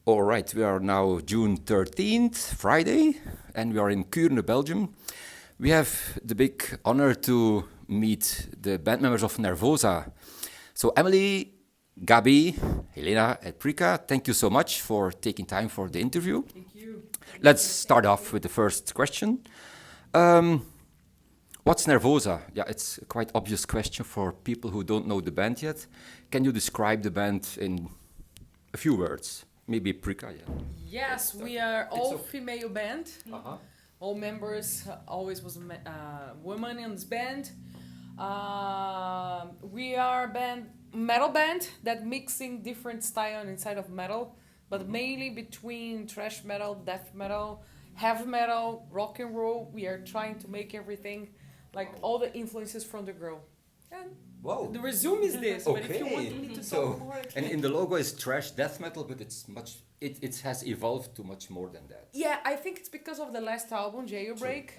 All right, we are now June 13th, Friday, and we are in Kuurne, Belgium. We have the big honor to meet the band members of NERVOSA. So Emmelie, Gabi, Helena, and Prika, thank you so much for taking time for the interview. Thank you. Let's start off with the first question. What's NERVOSA? Yeah, it's a quite obvious question for people who don't know the band yet. Can you describe the band in a few words? Maybe Prika, yeah. Yes, we are all female band. All members always was a woman in this band. We are a metal band that mixing different style inside of metal, but mainly between thrash metal, death metal, heavy metal, rock and roll. We are trying to make everything like all the influences from the girl. And Wow. the resume is this, but if you want me to talk more, I can. And in the logo is thrash death metal, but it has evolved to much more than that. Yeah, I think it's because of the last album, Jailbreak.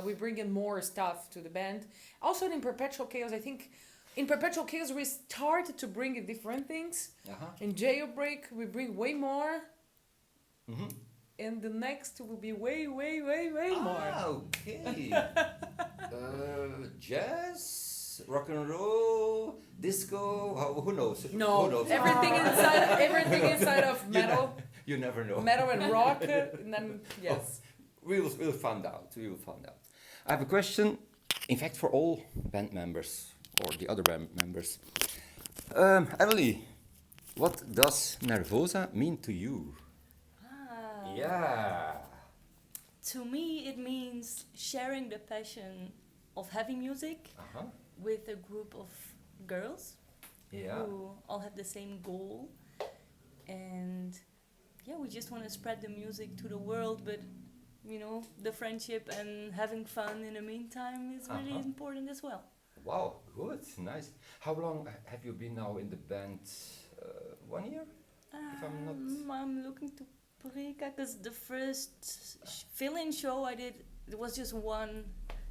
We bring in more stuff to the band. Also in Perpetual Chaos, I think in Perpetual Chaos we started to bring in different things. In Jailbreak we bring way more. And the next will be way more. Okay. Jazz, rock and roll, disco. Who knows? No, Who knows? everything inside of metal. You never know. Metal and rock, and then yes. We'll find out. We will find out. I have a question. In fact, for all band members or the other band members. Emmelie, what does NERVOSA mean to you? Yeah. To me, it means sharing the passion of heavy music with a group of girls who all have the same goal. And yeah, we just want to spread the music to the world, but you know, the friendship and having fun in the meantime is really important as well. Wow, good, nice. How long have you been now in the band? 1 year? If I'm not... I'm looking to Prika, because the first fill-in show I did, it was just one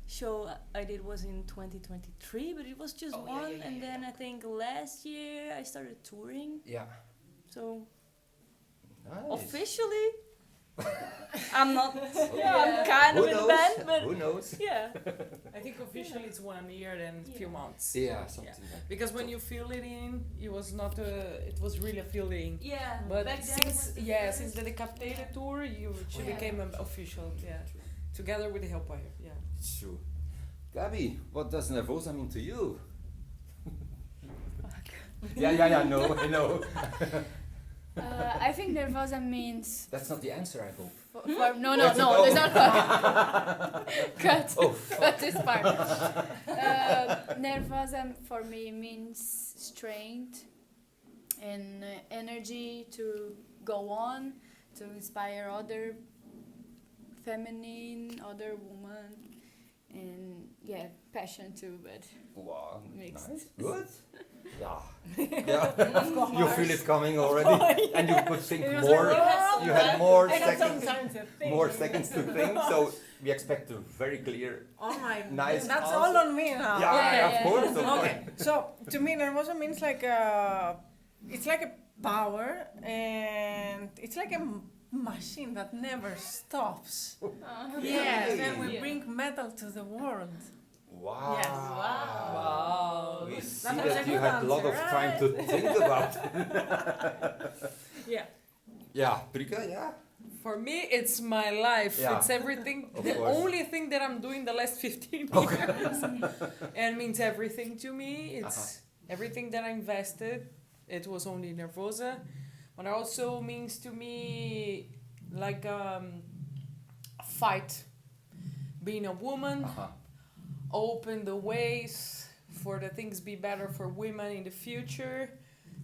show I did was in 2023, but it was just one, and then I think last year I started touring. Yeah. So nice. Officially, I'm not. I'm kind of in the band, but who knows? Yeah. I think officially it's 1 year and a few months. Yeah, something like that. Because when you fill it in, it was not it was really a filling. Yeah. But since the Decapitated tour, she became an official. Yeah. Together with the Hellfire. Yeah. It's true. Gabi, what does NERVOSA mean to you? Yeah, no, I know. I think NERVOSA means... That's not the answer, I hope. No, there's not cut this part. NERVOSA for me means strength and energy to go on, to inspire other feminine, other women, and passion too, but wow, mixed. Nice, good. Yeah. You feel it coming already, and you could think more. You had more seconds to think. So we expect a very clear, nice. That's answer. all on me now. Yeah, of course. Okay, so to me, NERVOSA means like it's like a power, and it's like a machine that never stops. Yes, and we bring metal to the world. Wow. Yes. Wow. We see That was that a you good had a lot of answer, time to think about. Yeah. Yeah, Prika, yeah. For me, it's my life. Yeah. It's everything. Of The course. only thing that I'm doing the last 15 years. And means everything to me. It's everything that I invested. It was only NERVOSA. But it also means to me like a fight. Being a woman, open the ways for the things be better for women in the future.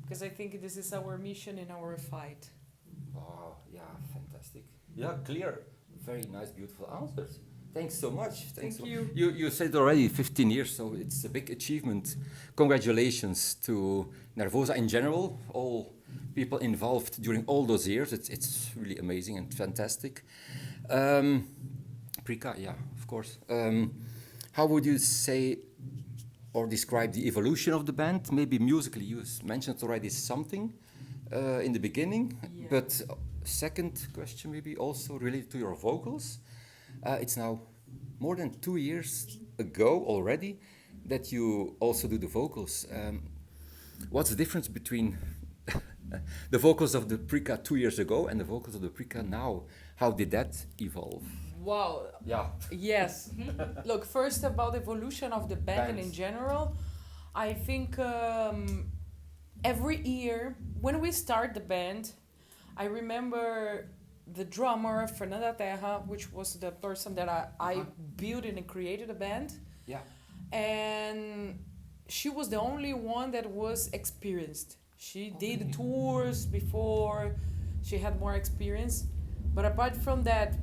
Because I think this is our mission and our fight. Wow, yeah, fantastic. Yeah, clear. Very nice, beautiful answers. Thanks so much. Thank you. You said already 15 years, so it's a big achievement. Congratulations to NERVOSA in general, all people involved during all those years. It's really amazing and fantastic. Prika, yeah, of course. How would you say or describe the evolution of the band? Maybe musically, you mentioned already something. in the beginning, Yeah. but second question maybe also related to your vocals. It's now more than 2 years ago already that you also do the vocals. What's the difference between the vocals of the Prika 2 years ago and the vocals of the Prika now? How did that evolve? Wow. Yeah. Yes. Look, first about the evolution of the band and in Bands. general, I think every year when we start the band, I remember the drummer, Fernanda Terra, which was the person that I built and created a band. Yeah. And she was the only one that was experienced. She did tours before, she had more experience. But apart from that,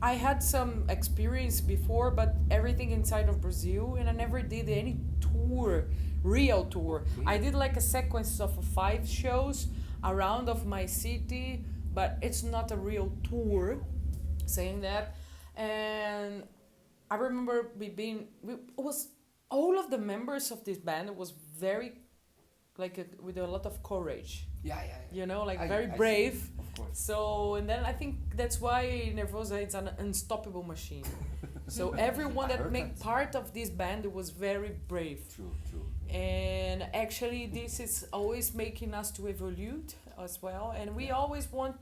I had some experience before, but everything inside of Brazil, and I never did any tour, real tour. I did like a sequence of 5 shows around of my city, but it's not a real tour, saying that. And I remember all of the members of this band was very, with a lot of courage. Yeah. You know, I very see. brave. Of course. So, and then I think that's why Nervosa is an unstoppable machine. So everyone I that heard made that. part of this band was very brave. True. And actually this is always making us to evolve as well. And we always want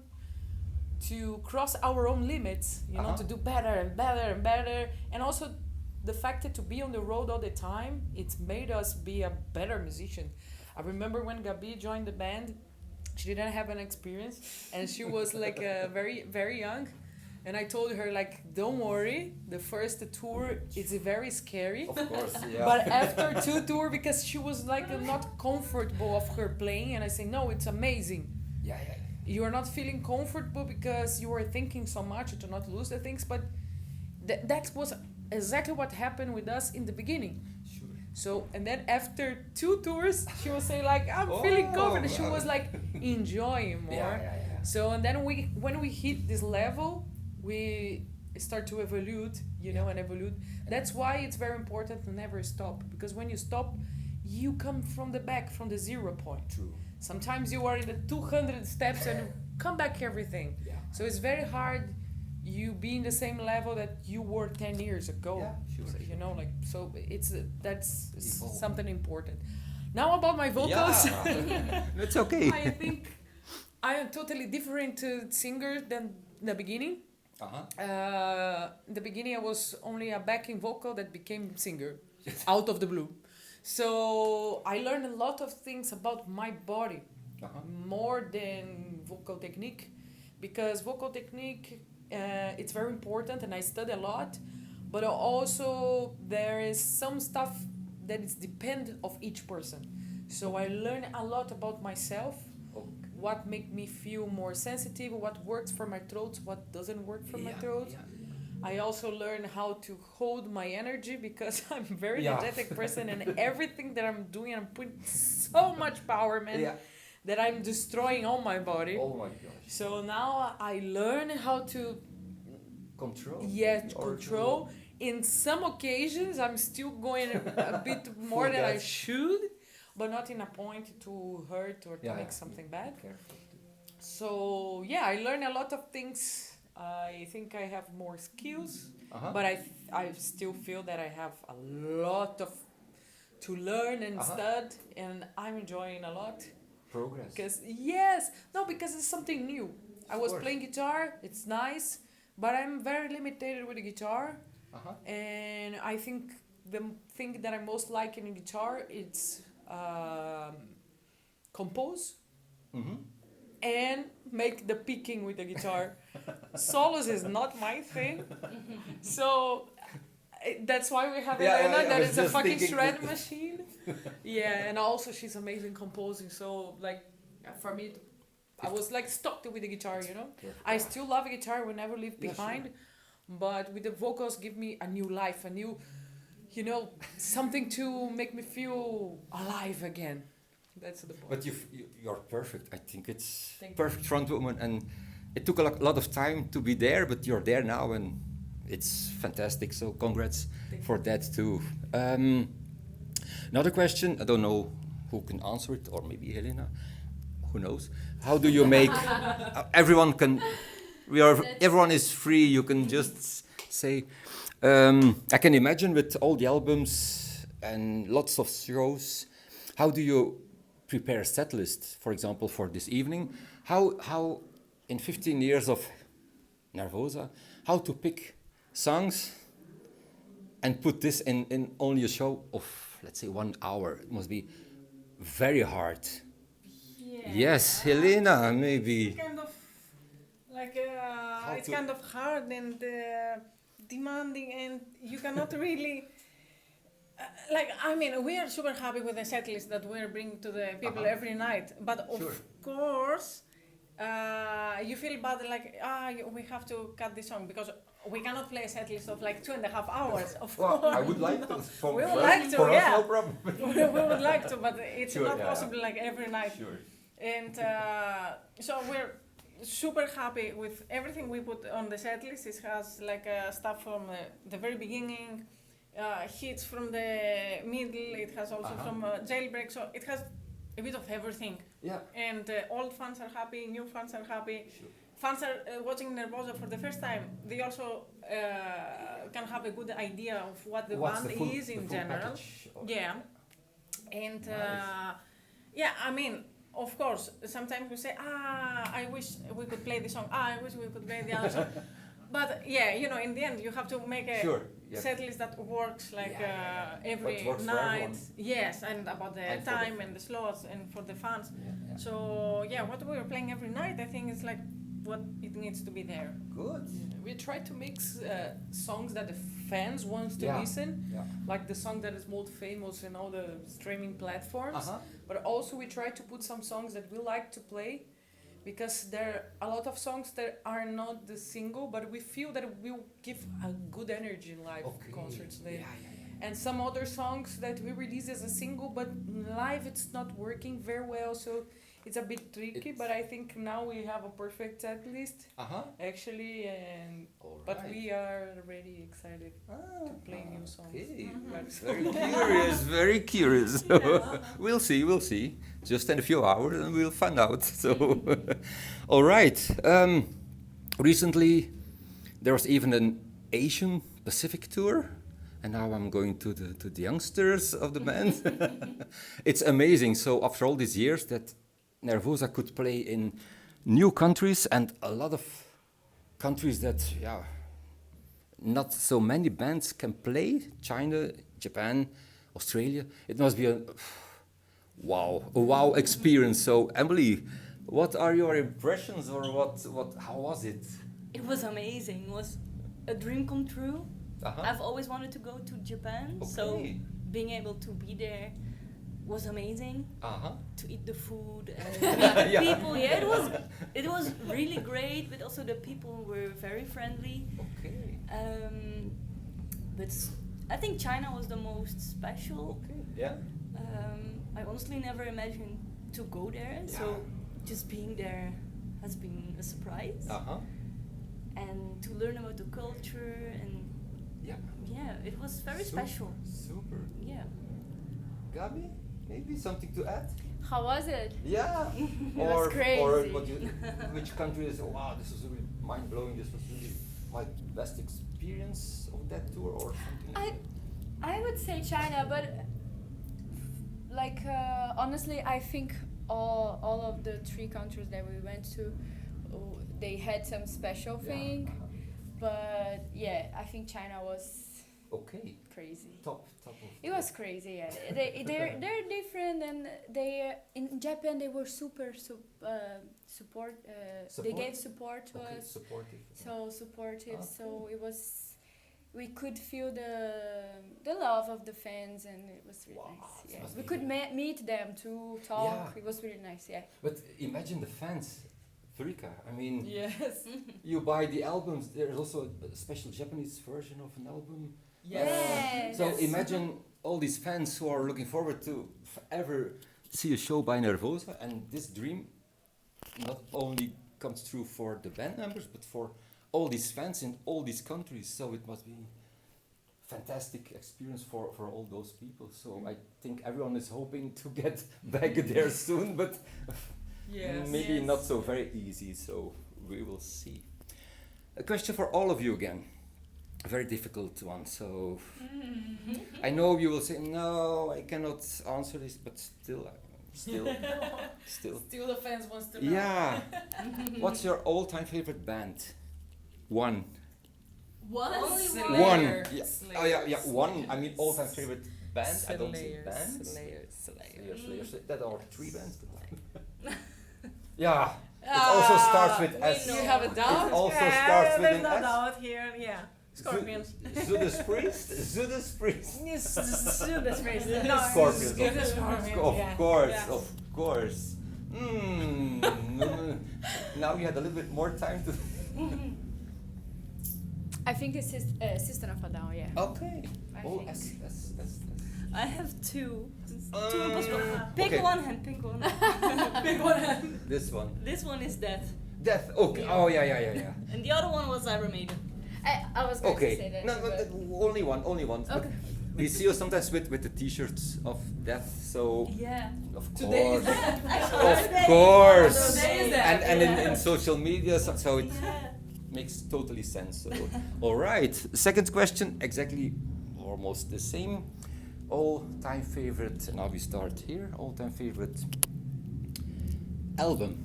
to cross our own limits, you know, to do better and better and better. And also the fact that to be on the road all the time, it's made us be a better musician. I remember when Gabi joined the band, she didn't have an experience and she was very, very young. And I told her, don't worry, the first tour is very scary. Of course, yeah. But after 2 tours, because she was not comfortable of her playing, and I say, no, it's amazing. Yeah. You are not feeling comfortable because you are thinking so much to not lose the things, but that was exactly what happened with us in the beginning. Sure. So, and then after 2 tours, she was saying I'm feeling confident. She was enjoying more. Yeah. So, and then when we hit this level, we start to evolve, and evolve. That's why it's very important to never stop, because when you stop, you come from the back, from the 0 point. True. Sometimes you are in the 200 steps and you come back everything. Yeah. So it's very hard you be in the same level that you were 10 years ago. Yeah, sure, So, so it's that's Evolving. something important. Now about my vocals. Yeah. It's okay. I think I am totally different singer than the beginning. In the beginning I was only a backing vocal that became singer out of the blue. So I learned a lot of things about my body, more than vocal technique, because vocal technique it's very important and I study a lot, but also there is some stuff that is depend of each person. So I learned a lot about myself. What make me feel more sensitive, what works for my throat, what doesn't work for my throat. Yeah. I also learn how to hold my energy, because I'm a very energetic person and everything that I'm doing, I'm putting so much power, man, that I'm destroying all my body. Oh my gosh. So now I learn how to Control? control. In some occasions, I'm still going a bit more than I should, but not in a point to hurt or to make something bad. Careful. So I learn a lot of things. I think I have more skills, but I still feel that I have a lot to learn and study, and I'm enjoying a lot. Progress. Because it's something new. I was playing guitar, it's nice, but I'm very limited with the guitar. And I think the thing that I most like in guitar is compose and make the picking with the guitar. Solos is not my thing. So that's why we have Helena, that is a fucking shred machine. And also she's amazing composing. So for me, I was stuck with the guitar, I still love guitar, will never leave behind. But with the vocals, give me a new life, a new, something to make me feel alive again. That's the point. But you're perfect. I think it's perfect front woman, and it took a lot of time to be there, but you're there now, and it's fantastic. So congrats for that too. Another question. I don't know who can answer it, or maybe Helena. who knows? How do you make everyone can? Everyone is free. You can just say. I can imagine with all the albums and lots of shows. How do you prepare a set list, for example, for this evening? How in 15 years of Nervosa, how to pick songs and put this in only a show of, let's say, 1 hour? It must be very hard. Yeah. Yes, Helena, maybe. It's kind of like kind of hard and demanding, and you cannot really. We are super happy with the set list that we're bringing to the people every night. But of course, you feel bad, we have to cut this song because we cannot play a set list of 2.5 hours. Of course. I would like to. We would like to, for yeah. us, no problem. We would like to, but it's not possible every night. Sure. And so we're super happy with everything we put on the set list. It has stuff from the very beginning, hits from the middle. It has also from Jailbreak. So it has a bit of everything. Yeah. And old fans are happy, new fans are happy. Sure. Fans are watching Nervosa for the first time. They also can have a good idea of what the band is in general. Yeah. And of course, sometimes we say, I wish we could play this song. I wish we could play the other song. But in the end, you have to make a set list that works every night. Yes, and about the time and the slots and for the fans. Yeah. So what we are playing every night, I think is what it needs to be there. Good. We try to mix songs that the fans want to listen, like the song that is most famous in all the streaming platforms. But also we try to put some songs that we like to play, because there are a lot of songs that are not the single, but we feel that it will give a good energy in live concerts. And some other songs that we release as a single, but live it's not working very well, so it's a bit tricky. But I think now we have a perfect set list, actually, and but we are really excited to play new songs. Very curious. We'll see. Just in a few hours, and we'll find out. So, all right. Recently, there was even an Asian Pacific tour. And now I'm going to the youngsters of the band. It's amazing. So after all these years that Nervosa could play in new countries, and a lot of countries that, not so many bands can play. China, Japan, Australia. It must be a wow experience. So Emmelie, what are your impressions, or how was it? It was amazing. It was a dream come true. I've always wanted to go to Japan, so being able to be there was amazing. To eat the food and meet people. It was really great, but also the people were very friendly. But I think China was the most special. I honestly never imagined to go there, so just being there has been a surprise. And to learn about the culture and it was very special. Super. Yeah. Gabi, maybe something to add? How was it? Yeah. It was crazy. Or which country is, wow, this was really mind-blowing, this was really my best experience of that tour, or something? I would say China, but honestly, I think all of the 3 countries that we went to, they had some special thing. But I think China was crazy. Top. It was crazy. Yeah, they're different, and they in Japan they were super support. They gave support to us. Supportive. So supportive. So it was. We could feel the love of the fans, and it was really nice. Yeah, we could meet them to talk. It was really nice. Yeah. But imagine the fans. Prika, I mean, yes. You buy the albums. There's also a special Japanese version of an album. Yes. So imagine all these fans who are looking forward to ever see a show by Nervosa, and this dream not only comes true for the band members, but for all these fans in all these countries. So it must be a fantastic experience for all those people. So I think everyone is hoping to get back there soon, but Yes. maybe not so very easy, so we will see. A question for all of you again. A very difficult one, so I know you will say, no, I cannot answer this, but still. Still. Still the fans wants to know. Yeah. What's your all-time favorite band? One. Only Slayer. One. one. Yeah. Slayer. Oh yeah, one. I mean all-time favorite band. I don't say Slayer, bands. Slayer. Slayer. That are 3 bands. Yeah. It also starts with S. You have a It doubt? also starts with there's an no S. doubt here. Yeah. Scorpions. Judas Priest. Judas Priest. Yes, Judas Priest. Scorpions. Judas Scorpions. Of yeah. course, Yeah. of course. Now you had a little bit more time to. I think it's System of a Down, yeah. Okay. I Oh, think. S. I have two. Two impossible. Pick okay. one hand, pick one. Big one. This one. This one is Death. Death. Okay. Oh yeah. And the other one was Iron Maiden. I was going to say Okay. that. No, but only one. Okay. We see you sometimes with the T-shirts of Death. So Yeah. of Today is course. Actually, Of course. Today is that. And in social media, so it Yeah. makes totally sense. So, all right. Second question, exactly, almost the same. All-time favorite. Now we start here. All-time favorite album.